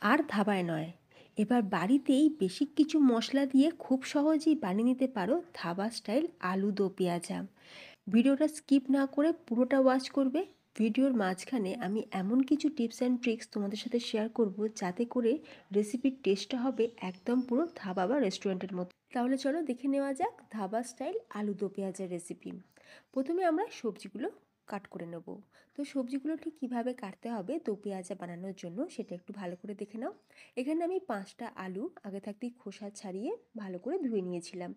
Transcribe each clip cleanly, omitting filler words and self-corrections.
আর ধাবায় নয়, এবার বাড়িতেই বেশি কিছু মশলা দিয়ে খুব সহজেই বানিয়ে নিতে পারো ধাবা স্টাইল আলু দো পেঁয়াজা। ভিডিওটা স্কিপ না করে পুরোটা ওয়াচ করবে। ভিডিওর মাঝখানে আমি এমন কিছু টিপস অ্যান্ড ট্রিক্স তোমাদের সাথে শেয়ার করব যাতে করে রেসিপির টেস্টটা হবে একদম পুরো ধাবা বা রেস্টুরেন্টের মতো। তাহলে চলো দেখে নেওয়া যাক ধাবা স্টাইল আলু দো পেঁয়াজের রেসিপি। প্রথমে আমরা সবজিগুলো কাট করে নেব। তো সবজিগুলো ঠিক কীভাবে কাটতে হবে দো পেঁয়াজা বানানোর জন্য সেটা একটু ভালো করে দেখে নাও। এখানে আমি 5টা আলু আগে থাকতেই খোসা ছাড়িয়ে ভালো করে ধুয়ে নিয়েছিলাম।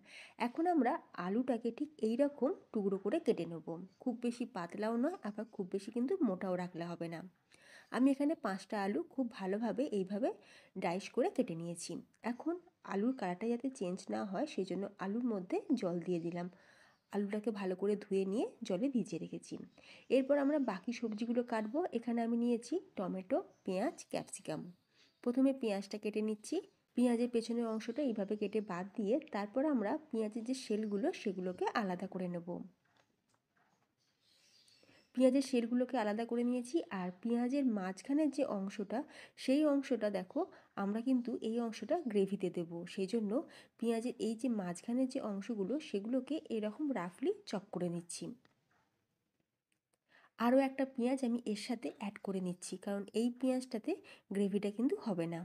এখন আমরা আলুটাকে ঠিক এই রকম টুকরো করে কেটে নেব। খুব বেশি পাতলাও নয়, আবার খুব বেশি কিন্তু মোটাও রাখলে হবে না। আমি এখানে 5টা আলু খুব ভালোভাবে এইভাবে ডাইস করে কেটে নিয়েছি। এখন আলুর কালারটা যাতে চেঞ্জ না হয় সেই জন্য আলুর মধ্যে জল দিয়ে দিলাম। আলুটাকে ভালো করে ধুয়ে নিয়ে জলে ভিজিয়ে রেখেছি। এরপর আমরা বাকি সবজিগুলো কাটবো। এখানে আমি নিয়েছি টমেটো, পেঁয়াজ, ক্যাপসিকাম। প্রথমে পেঁয়াজটা কেটে নিচ্ছি। পেঁয়াজের পেছনের অংশটা এইভাবে কেটে বাদ দিয়ে তারপর আমরা পেঁয়াজের যে শেলগুলো সেগুলোকে আলাদা করে নেব। পেঁয়াজের শেলগুলোকে আলাদা করে নিয়েছি। আর পেঁয়াজের মাঝখানের যে অংশটা সেই অংশটা দেখো, আমরা কিন্তু এই অংশটা গ্রেভিতে দেব। সেই জন্য পেঁয়াজের এই যে মাঝখানের যে অংশগুলো সেগুলোকে এরকম রাফলি চপ করে নিচ্ছি। আরও একটা পেঁয়াজ আমি এর সাথে অ্যাড করে নিচ্ছি, কারণ এই পেঁয়াজটাতে গ্রেভিটা কিন্তু হবে না।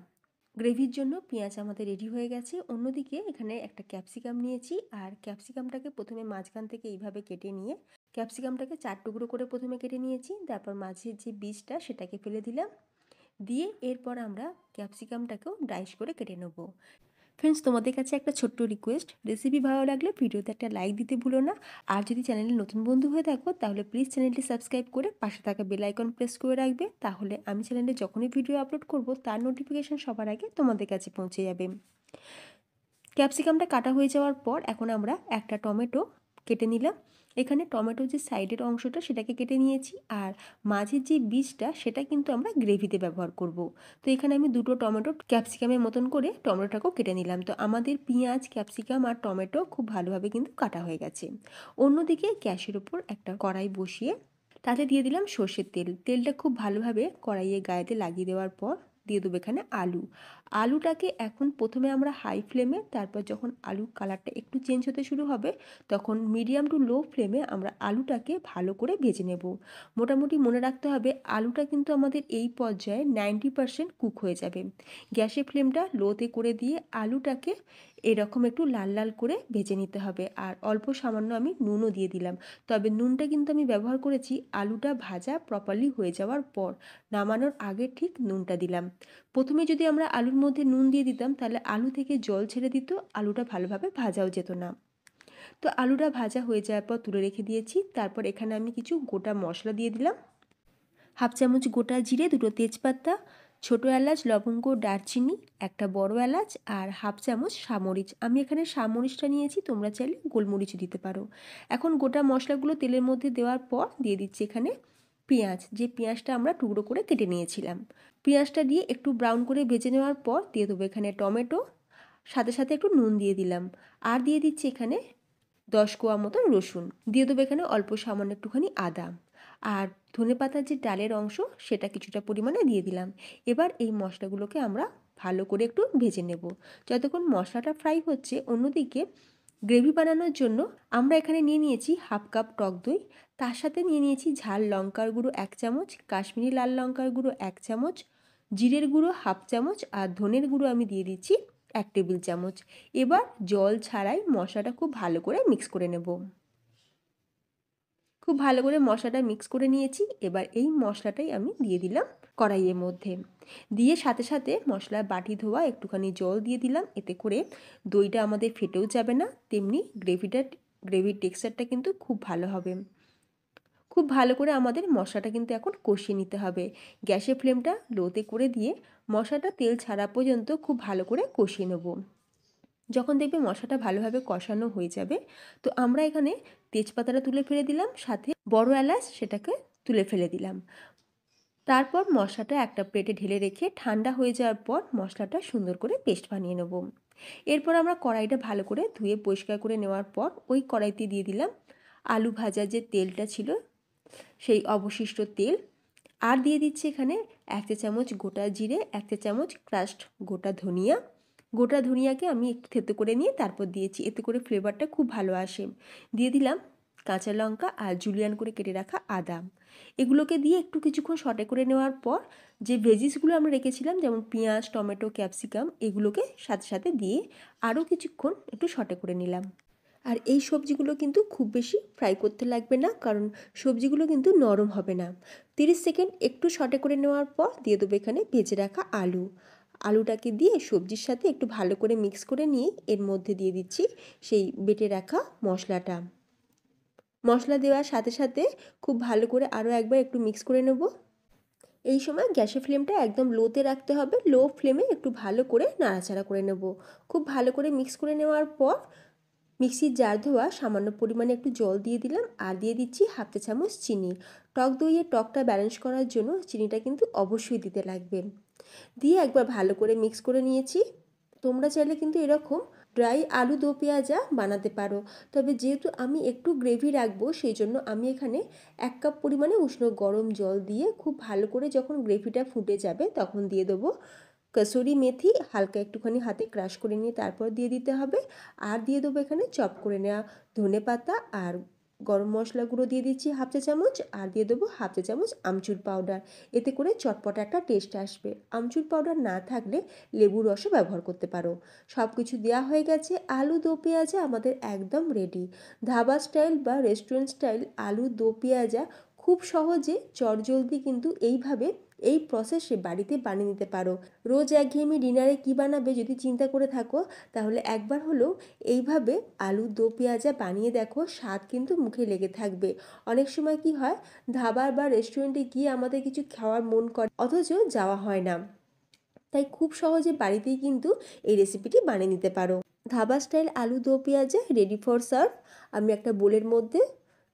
গ্রেভির জন্য পেঁয়াজ আমাদের রেডি হয়ে গেছে। অন্যদিকে এখানে একটা ক্যাপসিকাম নিয়েছি, আর ক্যাপসিকামটাকে প্রথমে মাঝখান থেকে এইভাবে কেটে নিয়ে ক্যাপসিকামটাকে 4 টুকরো করে প্রথমে কেটে নিয়েছি। তারপর মাঝের যে বীজটা সেটাকে ফেলে দিলাম, দিয়ে এরপর আমরা ক্যাপসিকামটাকেও ডাইস করে কেটে নেব। ফ্রেন্ডস, তোমাদের কাছে একটা ছোট্ট রিকোয়েস্ট, রেসিপি ভালো লাগলে ভিডিওতে একটা লাইক দিতে ভুলো না। আর যদি চ্যানেলে নতুন বন্ধু হয়ে থাকো তাহলে প্লিজ চ্যানেলটি সাবস্ক্রাইব করে পাশে থাকা বেল আইকন প্রেস করে রাখবে। তাহলে আমি চ্যানেলে যখনই ভিডিও আপলোড করব তার নোটিফিকেশান সবার আগে তোমাদের কাছে পৌঁছে যাবে। ক্যাপসিকামটা কাটা হয়ে যাওয়ার পর এখন আমরা একটা টমেটো কেটে নিলাম। এখানে টমেটোর যে সাইডের অংশটা সেটাকে কেটে নিয়েছি, আর মাঝের যে বীজটা সেটা কিন্তু আমরা গ্রেভিতে ব্যবহার করব। তো এখানে আমি 2টো টমেটো ক্যাপসিকামের মতন করে টমেটোটাকেও কেটে নিলাম। তো আমাদের পেঁয়াজ, ক্যাপসিকাম আর টমেটো খুব ভালোভাবে কিন্তু কাটা হয়ে গেছে। অন্যদিকে গ্যাসের ওপর একটা কড়াই বসিয়ে তাতে দিয়ে দিলাম সর্ষের তেল। তেলটা খুব ভালোভাবে কড়াইয়ের গায়েতে লাগিয়ে দেওয়ার পর দিয়ে দেবো এখানে আলুটাকে এখন প্রথমে আমরা হাই ফ্লেমে, তারপর যখন আলুর কালারটা একটু চেঞ্জ হতে শুরু হবে তখন মিডিয়াম টু লো ফ্লেমে আমরা আলুটাকে ভালো করে ভেজে নেব। মোটামুটি মনে রাখতে হবে আলুটা কিন্তু আমাদের এই পর্যায়ে 90% কুক হয়ে যাবে। গ্যাসের ফ্লেমটা লোতে করে দিয়ে আলুটাকে এরকম একটু লাল লাল করে ভেজে নিতে হবে। আর অল্প সামান্য আমি নুনও দিয়ে দিলাম, তবে নুনটা কিন্তু আমি ব্যবহার করেছি আলুটা ভাজা প্রপারলি হয়ে যাওয়ার পর, নামানোর আগে ঠিক নুনটা দিলাম। প্রথমে যদি আমরা আলুর মধ্যে নুন দিয়ে দিতাম তাহলে আলু থেকে জল ছেড়ে দিত, আলুটা ভালোভাবে ভাজাও যেত না। তো আলুটা ভাজা হয়ে যাওয়ার পর তুলে রেখে দিয়েছি। তারপর এখানে আমি কিছু গোটা মশলা দিয়ে দিলাম। 1/2 চামচ গোটা জিরে, 2টো তেজপাতা, ছোটো এলাচ, লবঙ্গ, দারচিনি, একটা বড় এলাচ আর 1/2 চামচ সামরিচ। আমি এখানে সামরিচটা নিয়েছি, তোমরা চাইলে গোলমরিচ দিতে পারো। এখন গোটা মশলাগুলো তেলের মধ্যে দেওয়ার পর দিয়ে দিচ্ছি এখানে পেঁয়াজ, যে পেঁয়াজটা আমরা টুকরো করে কেটে নিয়েছিলাম। পেঁয়াজটা দিয়ে একটু ব্রাউন করে ভেজে নেওয়ার পর দিয়ে দেবো এখানে টমেটো, সাথে সাথে একটু নুন দিয়ে দিলাম। আর দিয়ে দিচ্ছি এখানে 10 কোয়া মতন রসুন, দিয়ে দেবো এখানে অল্প সামান্য একটুখানি আদা, আর ধনেপাতার যে ডালের অংশ সেটা কিছুটা পরিমাণে দিয়ে দিলাম। এবার এই মশলাগুলোকে আমরা ভালো করে একটু ভেজে নেব যতক্ষণ মশলাটা ফ্রাই হচ্ছে। অন্যদিকে গ্রেভি বানানোর জন্য আমরা এখানে নিয়ে নিয়েছি 1/2 কাপ টক দই, তার সাথে নিয়ে নিয়েছি ঝাল লঙ্কার গুঁড়ো 1 চামচ, কাশ্মীরি লাল লঙ্কার গুঁড়ো 1 চামচ, জিরের গুঁড়ো 1/2 চামচ, আর ধনের গুঁড়ো আমি দিয়ে দিচ্ছি 1 টেবিল চামচ। এবার জল ছাড়াই মশলাটা খুব ভালো করে মিক্স করে নেব। খুব ভালো করে মশলাটা মিক্স করে নিয়েছি। এবার এই মশলাটাই আমি দিয়ে দিলাম কড়াইয়ের মধ্যে, দিয়ে সাথে সাথে মশলার বাটি ধোয়া একটুখানি জল দিয়ে দিলাম। এতে করে দইটা আমাদের ফেটেও যাবে না, তেমনি গ্রেভির টেক্সচারটা কিন্তু খুব ভালো হবে। খুব ভালো করে আমাদের মশলাটা কিন্তু এখন কষিয়ে নিতে হবে। গ্যাসের ফ্লেমটা লোতে করে দিয়ে মশলাটা তেল ছাড়া পর্যন্ত খুব ভালো করে কষিয়ে নেব। যখন দেখবে মশলাটা ভালোভাবে কষানো হয়ে যাবে তো আমরা এখানে তেজপাতাটা তুলে ফেলে দিলাম, সাথে বড় এলাচ সেটাকে তুলে ফেলে দিলাম। তারপর মশলাটা একটা প্লেটে ঢেলে রেখে ঠান্ডা হয়ে যাওয়ার পর মশলাটা সুন্দর করে পেস্ট বানিয়ে নেব। এরপর আমরা কড়াইটা ভালো করে ধুয়ে পরিষ্কার করে নেওয়ার পর ওই কড়াইতে দিয়ে দিলাম আলু ভাজার যে তেলটা ছিল সেই অবশিষ্ট তেল, আর দিয়ে দিচ্ছি এখানে 1 চা চামচ গোটা জিরে, 1 চা চামচ ক্রাশড গোটা ধনিয়া। গোটা ধনিয়াকে আমি একটু থেতো করে নিয়ে তারপর দিয়েছি, এতে করে ফ্লেভারটা খুব ভালো আসে। দিয়ে দিলাম কাঁচা লঙ্কা আর জুলিয়ান করে কেটে রাখা আদা। এগুলোকে দিয়ে একটু কিছুক্ষণ সটে করে নেওয়ার পর যে ভেজিসগুলো আমরা রেখেছিলাম যেমন পেঁয়াজ, টমেটো, ক্যাপসিকাম, এগুলোকে সাথে সাথে দিয়ে আরও কিছুক্ষণ একটু সটে করে নিলাম। আর এই সবজিগুলো কিন্তু খুব বেশি ফ্রাই করতে লাগবে না, কারণ সবজিগুলো কিন্তু নরম হবে না। 30 সেকেন্ড একটু সটে করে নেওয়ার পর দিয়ে দেবো এখানে ভেজে রাখা আলু। আলুটাকে দিয়ে সবজির সাথে একটু ভালো করে মিক্স করে নিয়ে এর মধ্যে দিয়ে দিচ্ছি সেই বেটে রাখা মশলাটা। মশলা দেওয়ার সাথে সাথে খুব ভালো করে আরও একবার একটু মিক্স করে নেব। এই সময় গ্যাসের ফ্লেমটা একদম লোতে রাখতে হবে, লো ফ্লেমে একটু ভালো করে নাড়াচাড়া করে নেব। খুব ভালো করে মিক্স করে নেওয়ার পর মিক্সির জার ধোয়া সামান্য পরিমাণে একটু জল দিয়ে দিলাম আর দিয়ে দিচ্ছি 1/2 চা চামচ চিনি। টক দইয়ের টকটা ব্যালেন্স করার জন্য চিনিটা কিন্তু অবশ্যই দিতে লাগবে। দিয়ে একবার ভালো করে মিক্স করে নিয়েছি। তোমরা চাইলে কিন্তু এরকম ড্রাই আলু দো পেঁয়াজা বানাতে পারো, তবে যেহেতু আমি একটু গ্রেভি রাখবো সেই জন্য আমি এখানে 1 কাপ পরিমাণে উষ্ণ গরম জল দিয়ে খুব ভালো করে যখন গ্রেভিটা ফুটে যাবে তখন দিয়ে দেবো কসুরি মেথি, হালকা একটুখানি হাতে ক্রাশ করে নিয়ে তারপর দিয়ে দিতে হবে। আর দিয়ে দেবো এখানে চপ করে নেওয়া ধনেপাতা আর গরম মশলা গুঁড়ো দিয়ে দিচ্ছি 1/2 চা চামচ, আর দিয়ে দেবো 1/2 চা চামচ আমচুর পাউডার। এতে করে চটপটা একটা টেস্ট আসবে। আমচুর পাউডার না থাকলে লেবুর রসও ব্যবহার করতে পারো। সব কিছু দেওয়া হয়ে গেছে, আলু দো পেঁয়াজা আমাদের একদম রেডি। ধাবা স্টাইল বা রেস্টুরেন্ট স্টাইল আলু দো পেঁয়াজা খুব সহজে চটজলদি কিন্তু এইভাবে এই প্রসেসে বাড়িতে বানিয়ে নিতে পারো। রোজ একঘেয়েমি ডিনারে কী বানাবে যদি চিন্তা করে থাকো, তাহলে একবার হলেও এইভাবে আলু দো পেঁয়াজা বানিয়ে দেখো, স্বাদ কিন্তু মুখে লেগে থাকবে। অনেক সময় কি হয়, ধাবা বা রেস্টুরেন্টে গিয়ে আমাদের কিছু খাওয়ার মন করে অথচ যাওয়া হয় না, তাই খুব সহজে বাড়িতেই কিন্তু এই রেসিপিটি বানিয়ে নিতে পারো। ধাবা স্টাইল আলু দো পেঁয়াজা রেডি ফর সার্ভ। আমি একটা বোলের মধ্যে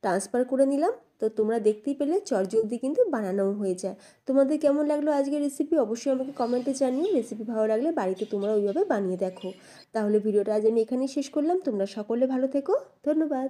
ট্রান্সফার করে নিলাম। তো তোমরা দেখতেই পেলে চটজলদি কিন্তু বানানোও হয়ে যায়। তোমাদের কেমন লাগলো আজকের রেসিপি অবশ্যই আমাকে কমেন্টে জানিও। রেসিপি ভালো লাগলে বাড়িতে তোমরা ওইভাবে বানিয়ে দেখো। তাহলে ভিডিওটা আজ আমি এখানেই শেষ করলাম। তোমরা সকলে ভালো থেকো, ধন্যবাদ।